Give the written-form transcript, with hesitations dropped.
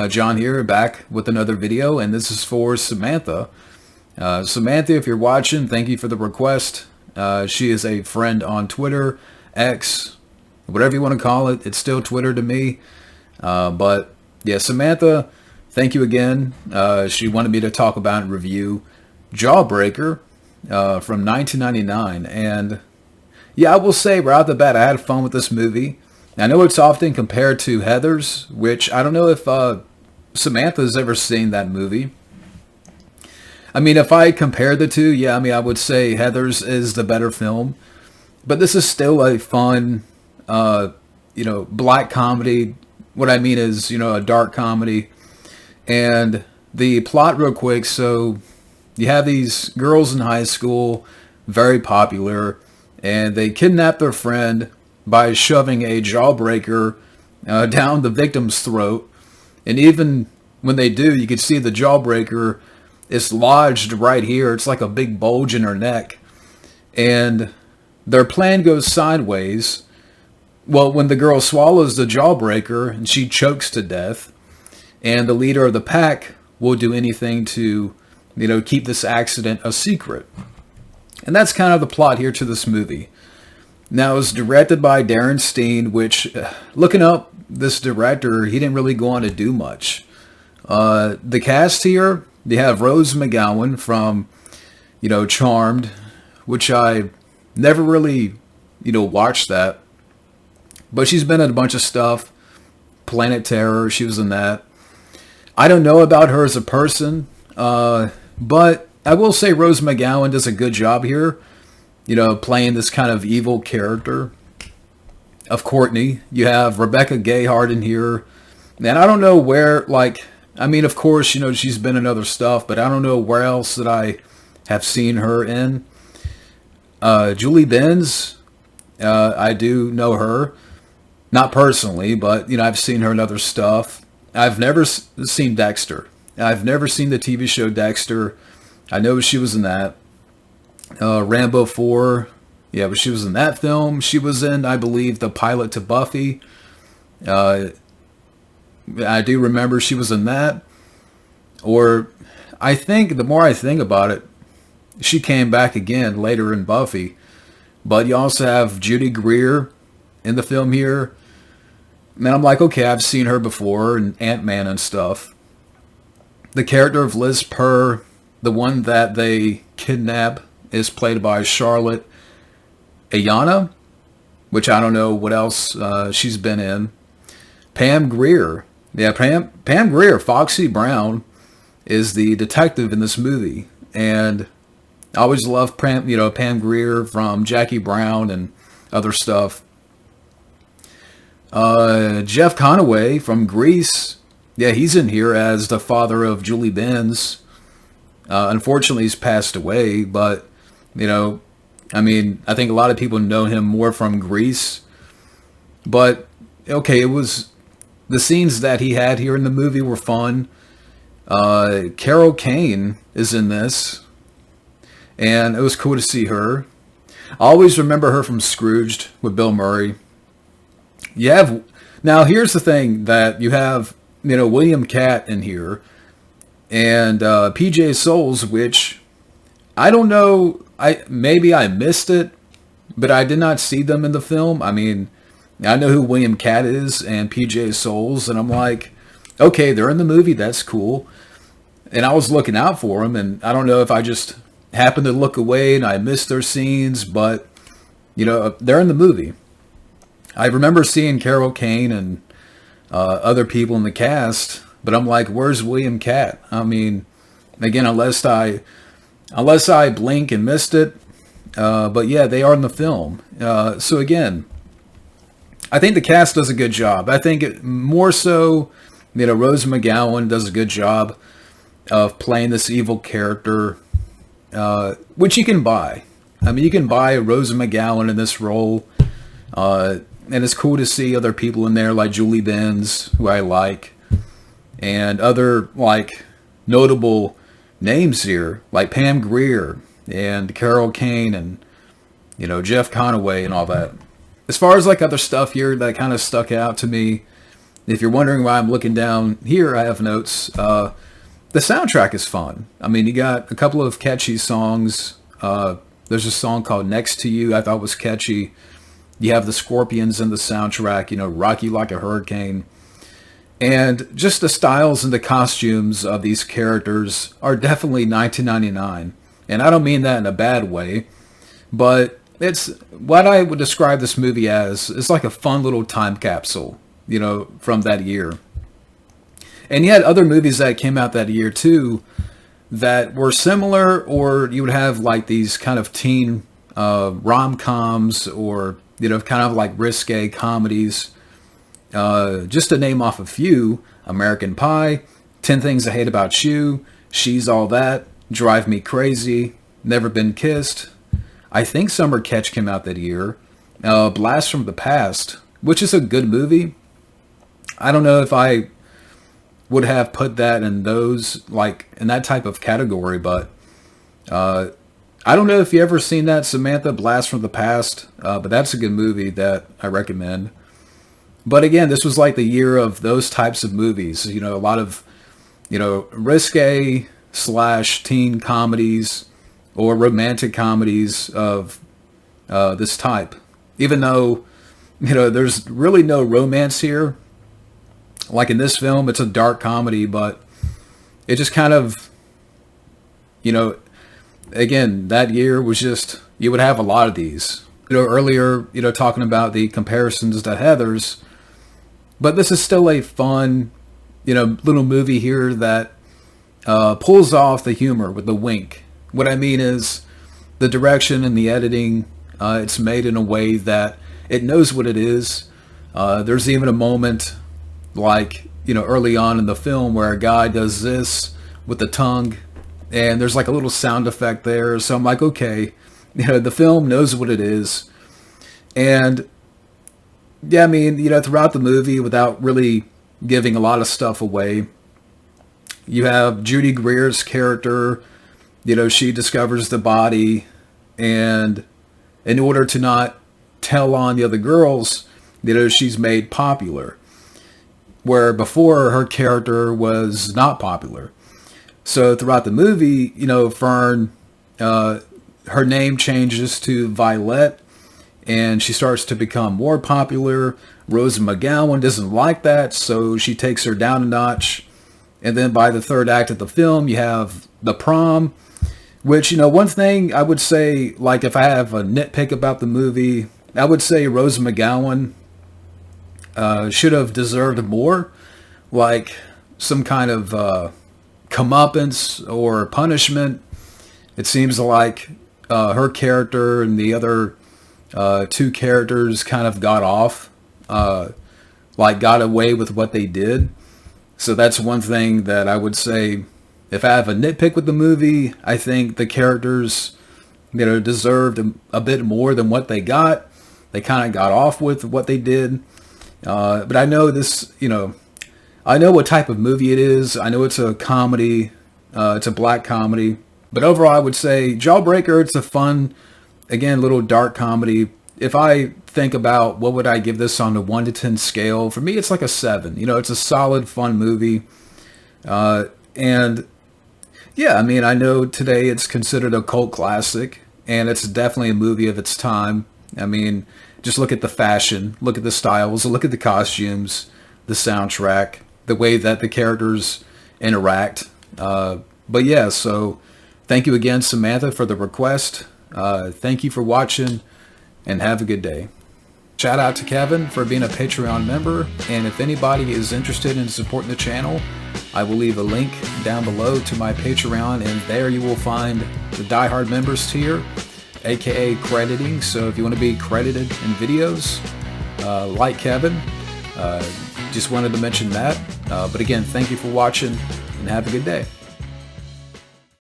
John here, back with another video, and this is for Samantha. Samantha, if you're watching, thank you for the request. She is a friend on Twitter, X, whatever you want to call it. It's still Twitter to me. But yeah, Samantha, thank you again. She wanted me to talk about and review Jawbreaker from 1999. And yeah, I will say right off the bat, I had fun with this movie. I know it's often compared to Heathers, which I don't know if Samantha's ever seen that movie. I mean, if I compare the two, yeah, I mean, I would say Heathers is the better film. But this is still a fun, black comedy. What I mean is, a dark comedy. And the plot real quick, so you have these girls in high school, very popular, and they kidnap their friend by shoving a jawbreaker down the victim's throat. And even when they do, you can see the jawbreaker is lodged right here. It's like a big bulge in her neck. And their plan goes sideways. Well, when the girl swallows the jawbreaker and she chokes to death, and the leader of the pack will do anything to, keep this accident a secret. And that's kind of the plot here to this movie. Now, it was directed by Darren Steen, which, looking up this director, he didn't really go on to do much. The cast here, they have Rose McGowan from, Charmed, which I never really, watched that. But she's been in a bunch of stuff. Planet Terror, she was in that. I don't know about her as a person, but I will say Rose McGowan does a good job here. Playing this kind of evil character of Courtney. You have Rebecca Gayheart in here. And I don't know where, of course, she's been in other stuff, but I don't know where else that I have seen her in. Julie Benz, I do know her. Not personally, but, I've seen her in other stuff. I've never seen Dexter. I've never seen the TV show Dexter. I know she was in that. Rambo 4, yeah, but she was in that film. She was in, I believe, the pilot to Buffy. I do remember she was in that. Or, I think, the more I think about it, she came back again later in Buffy. But you also have Judy Greer in the film here. And I'm like, okay, I've seen her before in Ant-Man and stuff. The character of Liz Purr, the one that they kidnap, is played by Charlotte Ayana, which I don't know what else she's been in. Pam Grier. Yeah, Pam Grier, Foxy Brown, is the detective in this movie. And I always loved Pam Grier from Jackie Brown and other stuff. Jeff Conaway from Grease. Yeah, he's in here as the father of Julie Benz. Unfortunately, he's passed away, but I think a lot of people know him more from Grease. But, okay, it was... The scenes that he had here in the movie were fun. Carol Kane is in this. And it was cool to see her. I always remember her from Scrooged with Bill Murray. Now, here's the thing, that you have, William Catt in here. And PJ Souls, which... I don't know... Maybe I missed it, but I did not see them in the film. I mean, I know who William Catt is and PJ Souls, and I'm like, okay, they're in the movie, that's cool. And I was looking out for them, and I don't know if I just happened to look away and I missed their scenes, but, they're in the movie. I remember seeing Carol Kane and other people in the cast, but I'm like, where's William Catt? I mean, again, unless I blink and missed it. But yeah, they are in the film. So again, I think the cast does a good job. I think more so, Rose McGowan does a good job of playing this evil character, which you can buy. I mean, you can buy Rose McGowan in this role. And it's cool to see other people in there like Julie Benz, who I like, and other, notable names here, like Pam Grier and Carol Kane and, Jeff Conaway and all that. As far as, other stuff here that kind of stuck out to me, If you're wondering why I'm looking down here, I have notes. The soundtrack is fun. I mean, you got a couple of catchy songs. There's a song called Next to You I thought was catchy. You have the Scorpions in the soundtrack, Rock You Like a Hurricane. And just the styles and the costumes of these characters are definitely 1999. And I don't mean that in a bad way, but it's what I would describe this movie as. It's like a fun little time capsule, from that year. And you had other movies that came out that year too that were similar, or you would have like these kind of teen rom-coms, or kind of like risque comedies. Just to name off a few: American Pie, 10 Things I Hate About You, She's All That, Drive Me Crazy, Never Been Kissed. I think Summer Catch came out that year. Blast from the Past, which is a good movie. I don't know if I would have put that in that type of category, but I don't know if you ever seen that, Samantha, Blast from the Past, but that's a good movie that I recommend. But again, this was like the year of those types of movies. A lot of, risque / teen comedies or romantic comedies of this type. Even though, there's really no romance here. Like in this film, it's a dark comedy, but it just kind of, again, that year was just, you would have a lot of these. Earlier, talking about the comparisons to Heathers, but this is still a fun, little movie here that pulls off the humor with the wink. What I mean is the direction and the editing, it's made in a way that it knows what it is. There's even a moment early on in the film where a guy does this with the tongue, and there's like a little sound effect there. So I'm like, okay, the film knows what it is. And yeah, I mean, throughout the movie, without really giving a lot of stuff away, you have Judy Greer's character, she discovers the body, and in order to not tell on the other girls, she's made popular. Where before her character was not popular. So throughout the movie, Fern, her name changes to Violet, and she starts to become more popular. Rose McGowan doesn't like that, so she takes her down a notch. And then by the third act of the film, you have the prom, which, one thing I would say, like if I have a nitpick about the movie, I would say Rose McGowan should have deserved more, like some kind of comeuppance or punishment. It seems like her character and the other two characters kind of got off, got away with what they did. So that's one thing that I would say, if I have a nitpick with the movie, I think the characters, deserved a bit more than what they got. They kind of got off with what they did. But I know this, I know what type of movie it is. I know it's a comedy. It's a black comedy. But overall, I would say Jawbreaker, it's a fun, again, little dark comedy. If I think about what would I give this on a 1 to 10 scale, for me, it's like a 7. It's a solid, fun movie. And yeah, I mean, I know today it's considered a cult classic, and it's definitely a movie of its time. I mean, just look at the fashion, look at the styles, look at the costumes, the soundtrack, the way that the characters interact. But yeah, so thank you again, Samantha, for the request. Thank you for watching, and have a good day. Shout out to Kevin for being a Patreon member, and if anybody is interested in supporting the channel, I will leave a link down below to my Patreon, and there you will find the Die Hard members tier, aka crediting. So if you want to be credited in videos, like Kevin, just wanted to mention that. But again, thank you for watching, and have a good day.